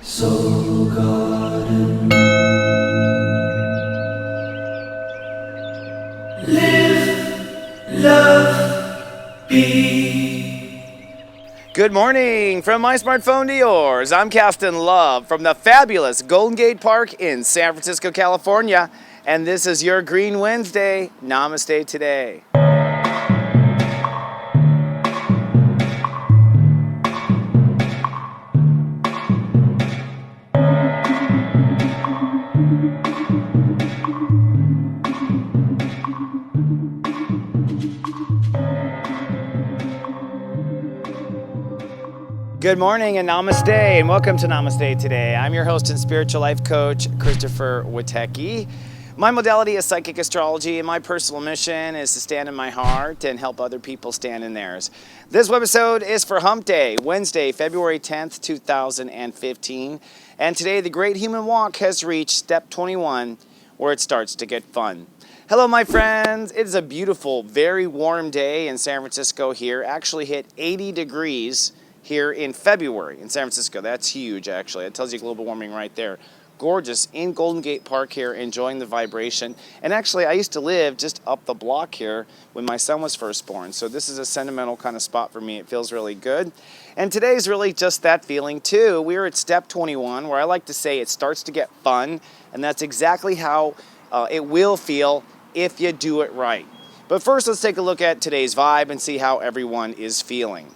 Soul Garden. Live, love, be. Good morning from my smartphone to yours. I'm Captain Love from the fabulous Golden Gate Park in San Francisco, California. And this is your Green Wednesday. Namaste today. Good morning and namaste, and welcome to Namaste today. I'm your host and spiritual life coach, Christopher Witecki. My modality is psychic astrology, and my personal mission is to stand in my heart and help other people stand in theirs. This webisode is for Hump Day, Wednesday, February 10th, 2015. And today, the Great Human Walk has reached step 21, where it starts to get fun. Hello, my friends. It is a beautiful, very warm day in San Francisco here. Actually hit 80 degrees here in February in San Francisco. That's huge, actually. It tells you global warming right there. Gorgeous in Golden Gate Park here, enjoying the vibration. And actually, I used to live just up the block here when my son was first born. So this is a sentimental kind of spot for me. It feels really good. And today's really just that feeling too. We're at step 21, where I like to say it starts to get fun. And that's exactly how it will feel if you do it right. But first, let's take a look at today's vibe and see how everyone is feeling.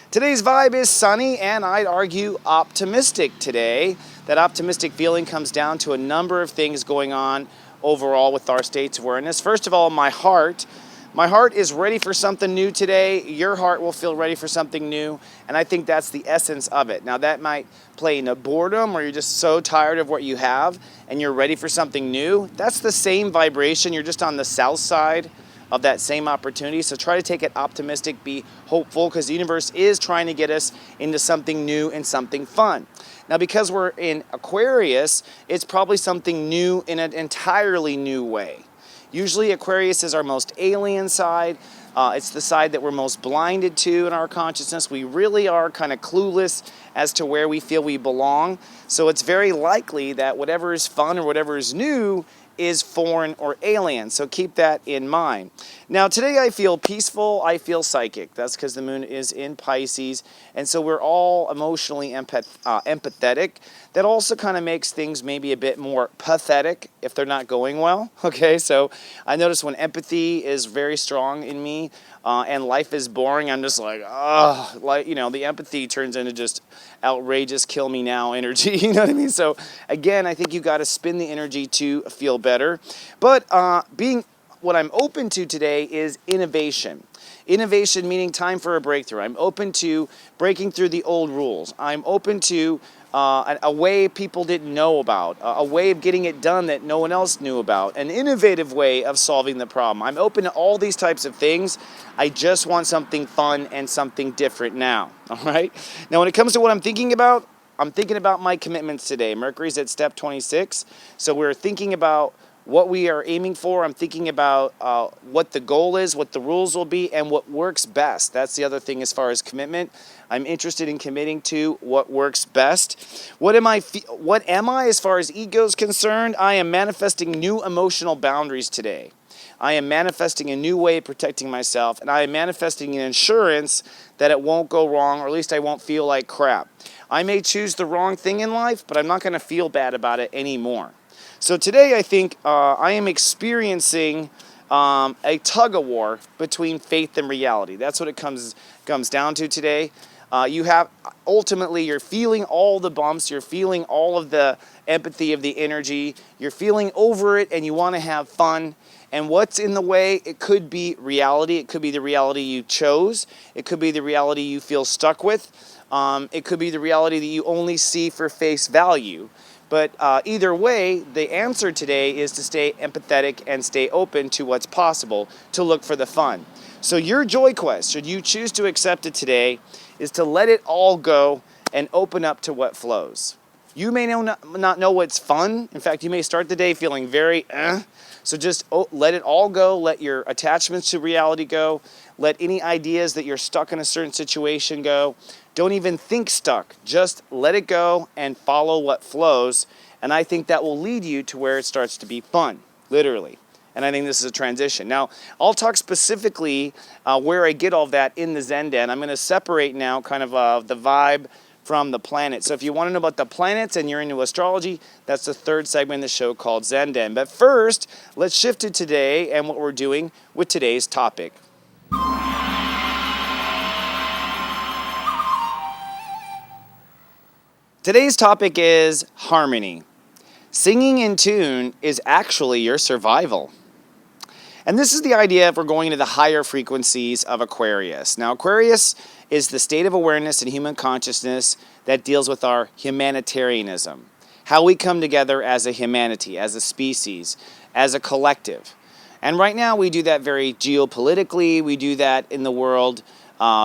Today's vibe is sunny and I'd argue optimistic today. That optimistic feeling comes down to a number of things going on overall with our state's awareness. First of all, my heart. My heart is ready for something new today. Your heart will feel ready for something new, and I think that's the essence of it. Now, that might play into boredom, or you're just so tired of what you have and you're ready for something new. That's the same vibration. You're just on the south side of that same opportunity. So try to take it optimistic, be hopeful, because the universe is trying to get us into something new and something fun. Now, because we're in Aquarius, it's probably something new in an entirely new way. Usually Aquarius is our most alien side. It's the side that we're most blinded to in our consciousness. We really are kind of clueless as to where we feel we belong. So it's very likely that whatever is fun or whatever is new is foreign or alien, so keep that in mind. Now, today I feel peaceful, I feel psychic. That's because the moon is in Pisces, and so we're all emotionally empathetic. That also kind of makes things maybe a bit more pathetic if they're not going well, okay? So I notice when empathy is very strong in me and life is boring, I'm just like, the empathy turns into just outrageous kill me now energy, you know what I mean? So again, I think you got to spin the energy to feel better. But what I'm open to today is innovation. Innovation meaning time for a breakthrough. I'm open to breaking through the old rules. I'm open to a way people didn't know about, a way of getting it done that no one else knew about, an innovative way of solving the problem. I'm open to all these types of things. I just want something fun and something different now, all right? Now, when it comes to what I'm thinking about my commitments today. Mercury's at step 26, so we're thinking about what we are aiming for. I'm thinking about what the goal is, what the rules will be, and what works best. That's the other thing as far as commitment. I'm interested in committing to what works best. What am I as far as ego is concerned? I am manifesting new emotional boundaries today. I am manifesting a new way of protecting myself, and I am manifesting an assurance that it won't go wrong, or at least I won't feel like crap. I may choose the wrong thing in life, but I'm not going to feel bad about it anymore. So today I think I am experiencing a tug-of-war between faith and reality. That's what it comes down to today. You're feeling all the bumps, you're feeling all of the empathy of the energy, you're feeling over it and you want to have fun. And what's in the way? It could be reality. It could be the reality you chose. It could be the reality you feel stuck with. It could be the reality that you only see for face value. But either way, the answer today is to stay empathetic and stay open to what's possible, to look for the fun. So your joy quest, should you choose to accept it today, is to let it all go and open up to what flows. You may not know what's fun. In fact, you may start the day feeling very So just let it all go. Let your attachments to reality go. Let any ideas that you're stuck in a certain situation go. Don't even think stuck. Just let it go and follow what flows. And I think that will lead you to where it starts to be fun, literally. And I think this is a transition. Now, I'll talk specifically where I get all that in the Zen Den. I'm going to separate now kind of the vibe from the planet. So if you want to know about the planets and you're into astrology, that's the third segment of the show called Zen Den. But first, let's shift to today and what we're doing with today's topic. Today's topic is harmony. Singing in tune is actually your survival. And this is the idea if we're going into the higher frequencies of Aquarius. Now, Aquarius is the state of awareness in human consciousness that deals with our humanitarianism, how we come together as a humanity, as a species, as a collective. And right now we do that very geopolitically. We do that in the world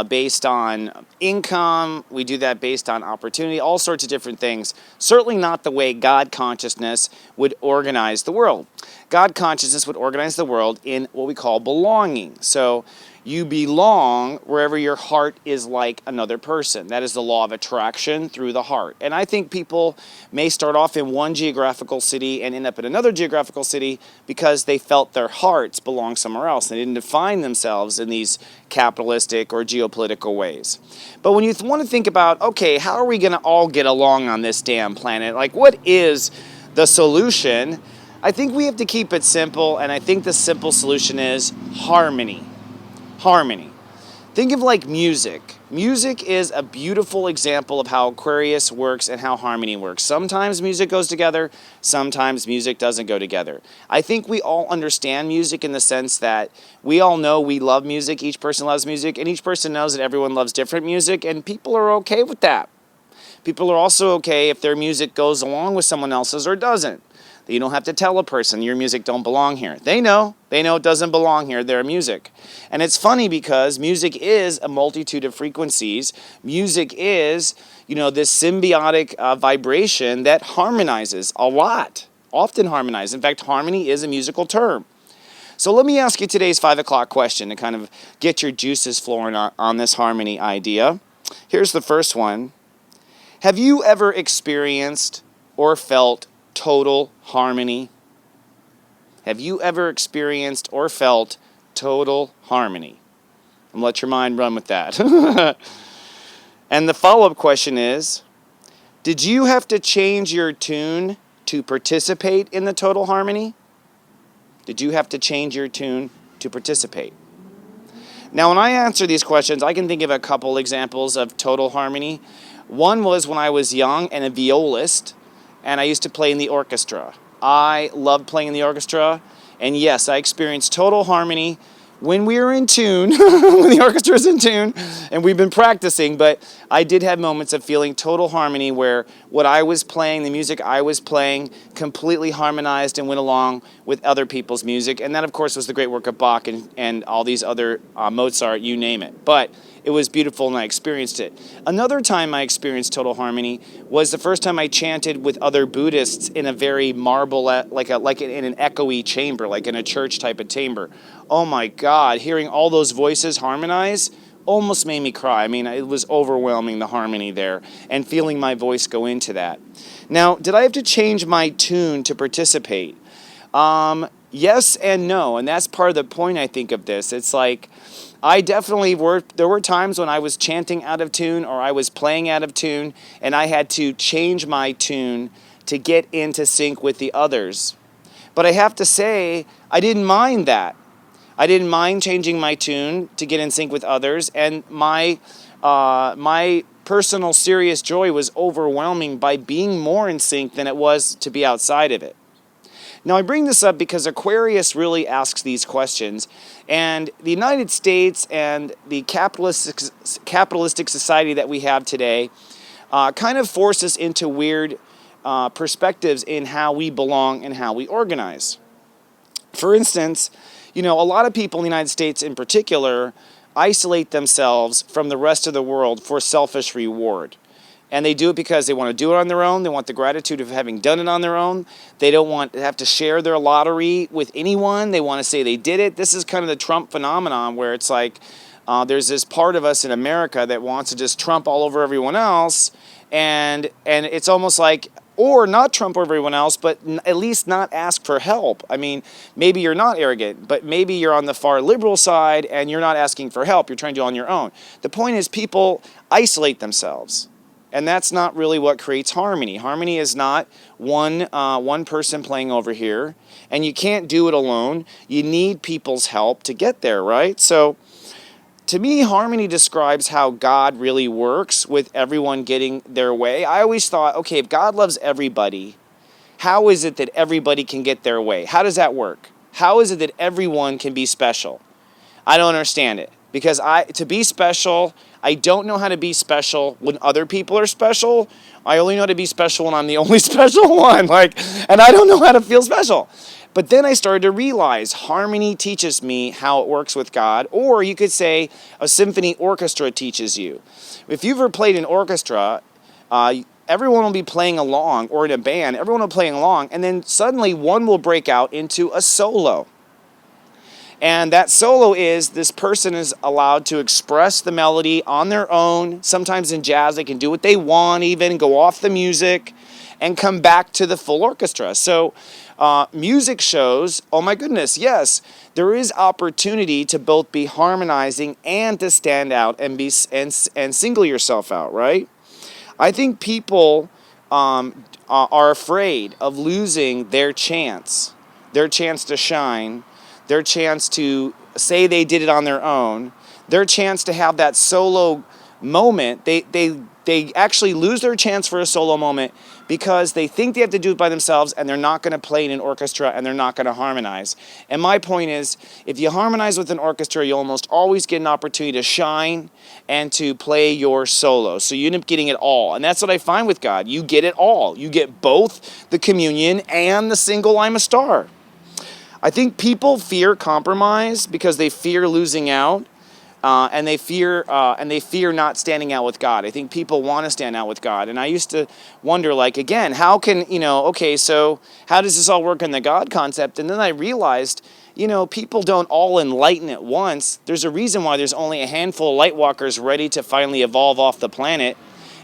based on income. We do that based on opportunity, all sorts of different things. Certainly not the way God consciousness would organize the world. God consciousness would organize the world in what we call belonging. So you belong wherever your heart is like another person. That is the law of attraction through the heart. And I think people may start off in one geographical city and end up in another geographical city because they felt their hearts belong somewhere else. They didn't define themselves in these capitalistic or geopolitical ways. But when you want to think about, okay, how are we going to all get along on this damn planet? Like, what is the solution? I think we have to keep it simple, and I think the simple solution is harmony. Harmony. Think of like music. Music is a beautiful example of how Aquarius works and how harmony works. Sometimes music goes together, sometimes music doesn't go together. I think we all understand music in the sense that we all know we love music, each person loves music, and each person knows that everyone loves different music, and people are okay with that. People are also okay if their music goes along with someone else's or doesn't. You don't have to tell a person your music don't belong here. They know it doesn't belong here, their music. And it's funny because music is a multitude of frequencies. Music is, this symbiotic vibration that harmonizes a lot, often harmonizes. In fact, harmony is a musical term. So let me ask you today's 5 o'clock question to kind of get your juices flowing on this harmony idea. Here's the first one. Have you ever experienced or felt total harmony? Have you ever experienced or felt total harmony? And let your mind run with that. And the follow-up question is, did you have to change your tune to participate in the total harmony? Did you have to change your tune to participate? Now, when I answer these questions, I can think of a couple examples of total harmony. One was when I was young and a violist, and I used to play in the orchestra. I loved playing in the orchestra, and yes, I experienced total harmony when we were in tune, when the orchestra is in tune, and we've been practicing, but I did have moments of feeling total harmony where what I was playing, the music I was playing, completely harmonized and went along with other people's music, and that, of course, was the great work of Bach and all these other Mozart, you name it. But it was beautiful, and I experienced it. Another time I experienced total harmony was the first time I chanted with other Buddhists in a very marble, like in an echoey chamber, like in a church type of chamber. Oh my God, hearing all those voices harmonize almost made me cry. I mean, it was overwhelming, the harmony there, and feeling my voice go into that. Now, did I have to change my tune to participate? Yes and no, and that's part of the point, I think, of this. It's like, there were times when I was chanting out of tune or I was playing out of tune, and I had to change my tune to get into sync with the others. But I have to say, I didn't mind that. I didn't mind changing my tune to get in sync with others, and my personal serious joy was overwhelming by being more in sync than it was to be outside of it. Now, I bring this up because Aquarius really asks these questions, and the United States and the capitalistic society that we have today kind of force us into weird perspectives in how we belong and how we organize. For instance, a lot of people in the United States in particular isolate themselves from the rest of the world for selfish reward. And they do it because they want to do it on their own. They want the gratitude of having done it on their own. They don't want to have to share their lottery with anyone. They want to say they did it. This is kind of the Trump phenomenon where it's like there's this part of us in America that wants to just trump all over everyone else. And it's almost like, or not trump over everyone else, but at least not ask for help. I mean, maybe you're not arrogant, but maybe you're on the far liberal side and you're not asking for help. You're trying to do it on your own. The point is people isolate themselves. And that's not really what creates harmony. Harmony is not one person playing over here, and you can't do it alone. You need people's help to get there, right? So to me, harmony describes how God really works with everyone getting their way. I always thought, okay, if God loves everybody, how is it that everybody can get their way? How does that work? How is it that everyone can be special? I don't understand it. Because to be special, I don't know how to be special when other people are special. I only know how to be special when I'm the only special one. And I don't know how to feel special. But then I started to realize harmony teaches me how it works with God. Or you could say a symphony orchestra teaches you. If you've ever played an orchestra, everyone will be playing along, or in a band, everyone will be playing along, and then suddenly one will break out into a solo. And that solo is this person is allowed to express the melody on their own. Sometimes in jazz they can do what they want, even go off the music and come back to the full orchestra. So music shows, oh my goodness, yes, there is opportunity to both be harmonizing and to stand out and be and single yourself out, right? I think people are afraid of losing their chance to shine, their chance to say they did it on their own, their chance to have that solo moment. They actually lose their chance for a solo moment because they think they have to do it by themselves, and they're not going to play in an orchestra, and they're not going to harmonize. And my point is, if you harmonize with an orchestra, you almost always get an opportunity to shine and to play your solo. So you end up getting it all. And that's what I find with God. You get it all. You get both the communion and the single I'm a star. I think people fear compromise because they fear losing out, and they fear not standing out with God. I think people want to stand out with God, and I used to wonder, again, how can okay, so how does this all work in the God concept? And then I realized, people don't all enlighten at once. There's a reason why there's only a handful of light walkers ready to finally evolve off the planet.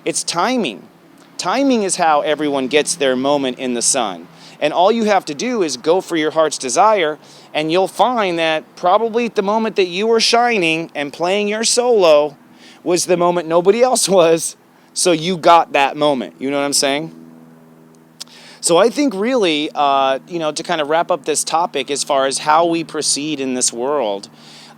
It's timing. Timing is how everyone gets their moment in the sun. And all you have to do is go for your heart's desire, and you'll find that probably at the moment that you were shining and playing your solo was the moment nobody else was, so you got that moment. You know what I'm saying? So I think really, to kind of wrap up this topic as far as how we proceed in this world,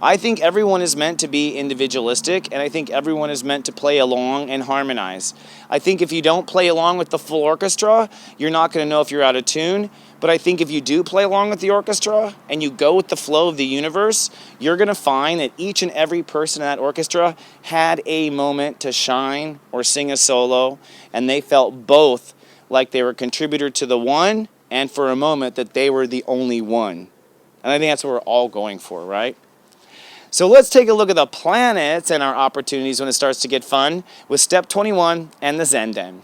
I think everyone is meant to be individualistic, and I think everyone is meant to play along and harmonize. I think if you don't play along with the full orchestra, you're not going to know if you're out of tune. But I think if you do play along with the orchestra and you go with the flow of the universe, you're going to find that each and every person in that orchestra had a moment to shine or sing a solo, and they felt both like they were a contributor to the one, and for a moment that they were the only one. And I think that's what we're all going for, right? So let's take a look at the planets and our opportunities when it starts to get fun with step 21 and the Zen Den.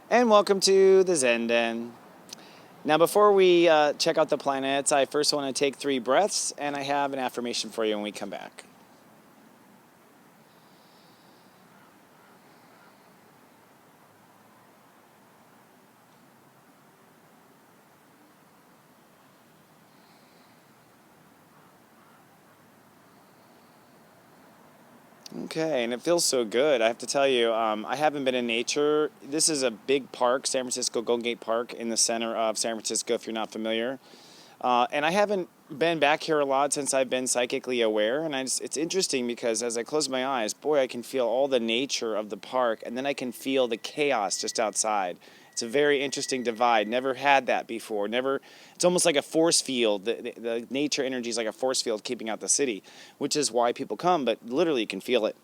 And welcome to the Zen Den. Now before we check out the planets, I first want to take 3 breaths, and I have an affirmation for you when we come back. Okay, and it feels so good. I have to tell you, I haven't been in nature. This is a big park, San Francisco Golden Gate Park, in the center of San Francisco, if you're not familiar. And I haven't been back here a lot since I've been psychically aware. And it's interesting because as I close my eyes, boy, I can feel all the nature of the park, and then I can feel the chaos just outside. It's a very interesting divide. Never had that before. It's almost like a force field. The nature energy is like a force field keeping out the city, which is why people come, but literally you can feel it.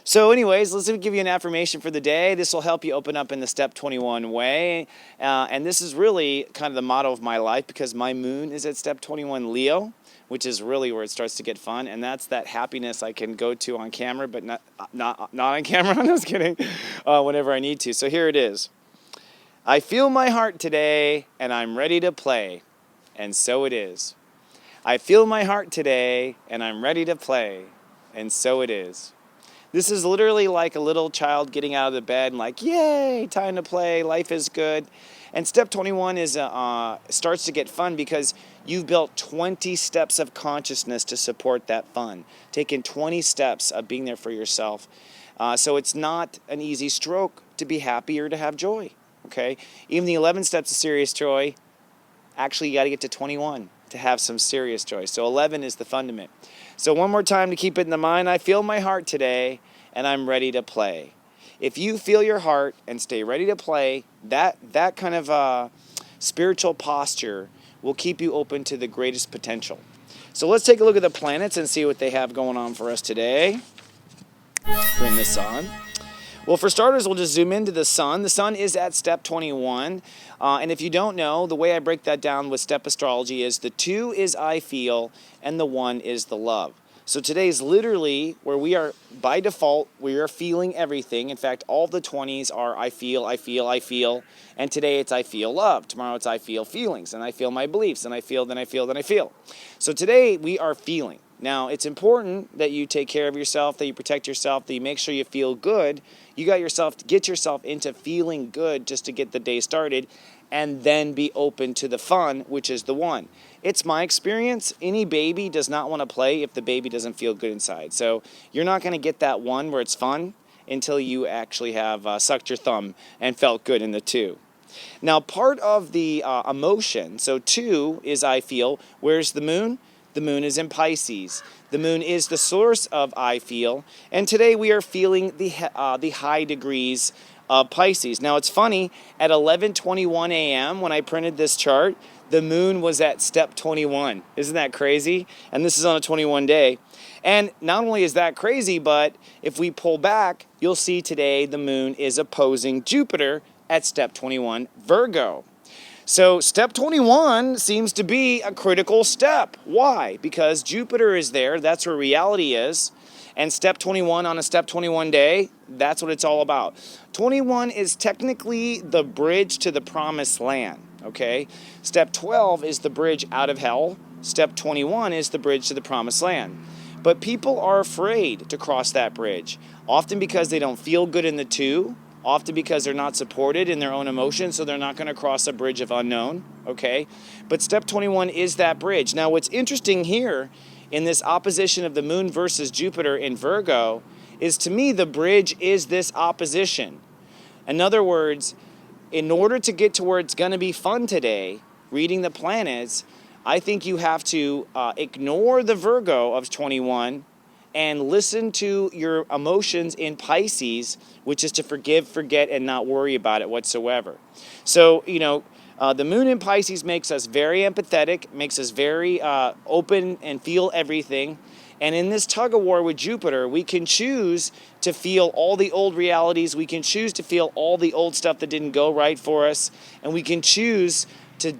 So anyways, let's give you an affirmation for the day. This will help you open up in the step 21 way. And this is really kind of the motto of my life because my moon is at step 21 Leo, which is really where it starts to get fun. And that's that happiness I can go to on camera, but not on camera. I'm just kidding. Whenever I need to. So here it is. I feel my heart today and I'm ready to play. And so it is. I feel my heart today and I'm ready to play. And so it is. This is literally like a little child getting out of the bed and like, yay, time to play, life is good. And step 21 is starts to get fun because you've built 20 steps of consciousness to support that fun. Taking 20 steps of being there for yourself. So it's not an easy stroke to be happy or to have joy. Okay? Even the 11 steps of serious joy, actually you got to get to 21 to have some serious joy. So 11 is the fundament. So one more time to keep it in the mind, I feel my heart today and I'm ready to play. If you feel your heart and stay ready to play, that kind of spiritual posture will keep you open to the greatest potential. So let's take a look at the planets and see what they have going on for us today. Bring this on. Well, for starters, we'll just zoom into the sun. The sun is at step 21. And if you don't know, the way I break that down with step astrology is the 2 is I feel, and the 1 is the love. So today is literally where we are, by default, we are feeling everything. In fact, all the 20s are I feel, I feel, I feel. And today it's I feel love. Tomorrow it's I feel feelings, and I feel my beliefs, and I feel, then I feel, then I feel. So today we are feeling. Now, it's important that you take care of yourself, that you protect yourself, that you make sure you feel good. You got yourself to get yourself into feeling good just to get the day started and then be open to the fun, which is the 1. It's my experience. Any baby does not want to play if the baby doesn't feel good inside. So you're not going to get that 1 where it's fun until you actually have sucked your thumb and felt good in the 2. Now, part of the emotion, so 2 is I feel. Where's the moon? The moon is in Pisces. The moon is the source of I feel. And today we are feeling the high degrees of Pisces. Now it's funny, at 11:21 a.m. when I printed this chart, the moon was at step 21. Isn't that crazy? And this is on a 21 day. And not only is that crazy, but if we pull back, you'll see today the moon is opposing Jupiter at step 21 Virgo. So step 21 seems to be a critical step. Why? Because Jupiter is there. That's where reality is. And step 21 on a step 21 day, that's what it's all about. 21 is technically the bridge to the promised land. Okay? Step 12 is the bridge out of hell. Step 21 is the bridge to the promised land. But people are afraid to cross that bridge, often because they don't feel good in the 2. Often because they're not supported in their own emotions, so they're not going to cross a bridge of unknown, okay? But step 21 is that bridge. Now, what's interesting here in this opposition of the moon versus Jupiter in Virgo is, to me, the bridge is this opposition. In other words, in order to get to where it's going to be fun today, reading the planets, I think you have to ignore the Virgo of 21 and listen to your emotions in Pisces, which is to forgive, forget, and not worry about it whatsoever. So, the moon in Pisces makes us very empathetic, makes us very open and feel everything. And in this tug of war with Jupiter, we can choose to feel all the old realities. We can choose to feel all the old stuff that didn't go right for us. And we can choose to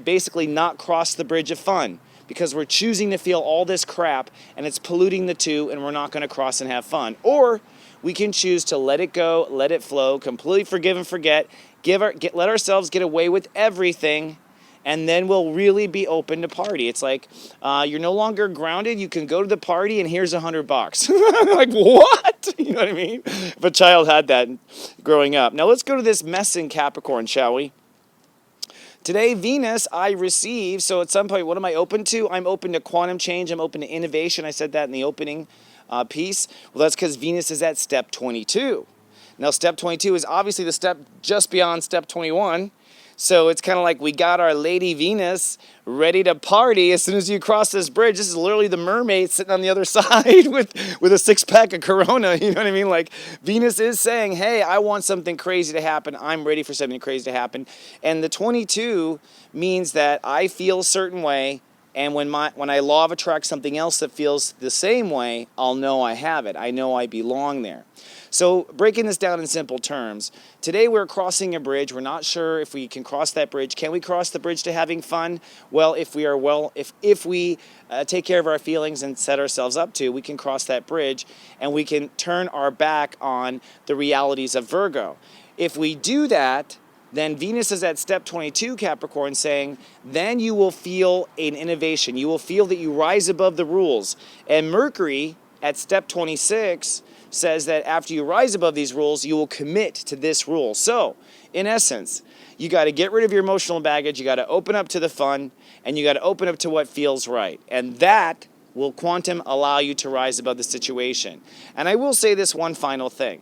basically not cross the bridge of fun, because we're choosing to feel all this crap and it's polluting the 2 and we're not going to cross and have fun. Or we can choose to let it go, let it flow, completely forgive and forget, let ourselves get away with everything, and then we'll really be open to party. It's like you're no longer grounded. You can go to the party and here's $100. Like, what? You know what I mean? If a child had that growing up. Now let's go to this mess in Capricorn, shall we? Today, Venus, I receive. So at some point, what am I open to? I'm open to quantum change. I'm open to innovation. I said that in the opening piece. Well, that's because Venus is at step 22. Now, step 22 is obviously the step just beyond step 21. So it's kind of like we got our Lady Venus ready to party as soon as you cross this bridge. This is literally the mermaid sitting on the other side with a 6-pack of Corona. You know what I mean? Like, Venus is saying, hey, I want something crazy to happen. I'm ready for something crazy to happen. And the 22 means that I feel a certain way. And when I law of attract something else that feels the same way, I'll know I have it. I know I belong there. So breaking this down in simple terms, today we're crossing a bridge. We're not sure if we can cross that bridge. Can we cross the bridge to having fun? Well, if we take care of our feelings and set ourselves up to, we can cross that bridge and we can turn our back on the realities of Virgo. If we do that, then Venus is at step 22, Capricorn, saying, then you will feel an innovation. You will feel that you rise above the rules. And Mercury at step 26 says that after you rise above these rules, you will commit to this rule. So, in essence, you got to get rid of your emotional baggage, you got to open up to the fun, and you got to open up to what feels right. And that will quantum allow you to rise above the situation. And I will say this one final thing.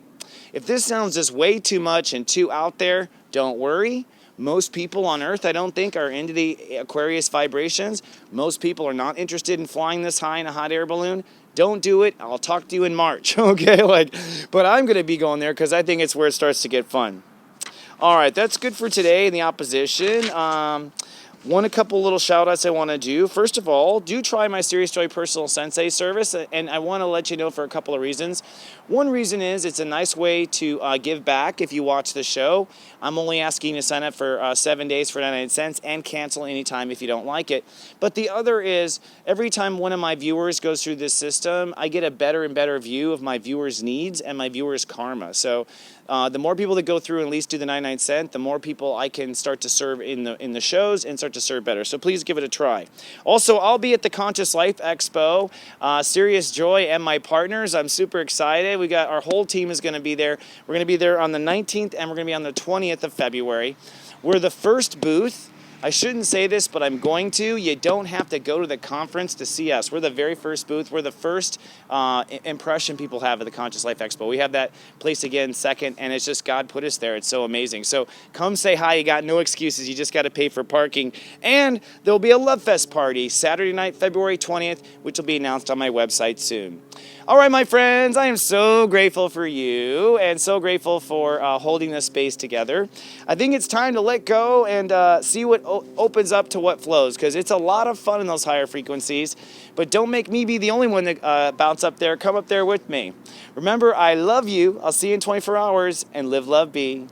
If this sounds just way too much and too out there, don't worry. Most people on Earth, I don't think, are into the Aquarius vibrations. Most people are not interested in flying this high in a hot air balloon. Don't do it. I'll talk to you in March, okay? But I'm going to be going there because I think it's where it starts to get fun. All right, that's good for today in the opposition. A couple little shout outs I want to do. First of all, do try my Serious Joy Personal Sensei service, and I want to let you know for a couple of reasons. One reason is it's a nice way to give back if you watch the show. I'm only asking you to sign up for 7 days for 99 cents and cancel anytime if you don't like it. But the other is every time one of my viewers goes through this system, I get a better and better view of my viewers' needs and my viewers' karma. So the more people that go through and at least do the 99 cent, the more people I can start to serve in the shows and start to serve better. So please give it a try. Also, I'll be at the Conscious Life Expo, Serious Joy and my partners. I'm super excited. We got our whole team is going to be there. We're going to be there on the 19th and we're going to be on the 20th of February. We're the first booth. I shouldn't say this, but I'm going to. You don't have to go to the conference to see us. We're the very first booth. We're the first impression people have of the Conscious Life Expo. We have that place again second, and it's just God put us there. It's so amazing. So come say hi. You got no excuses. You just got to pay for parking. And there'll be a Love Fest party Saturday night, February 20th, which will be announced on my website soon. All right, my friends, I am so grateful for you and so grateful for holding this space together. I think it's time to let go and see what opens up to what flows, because it's a lot of fun in those higher frequencies. But don't make me be the only one that bounce up there. Come up there with me. Remember, I love you. I'll see you in 24 hours, and live, love, be.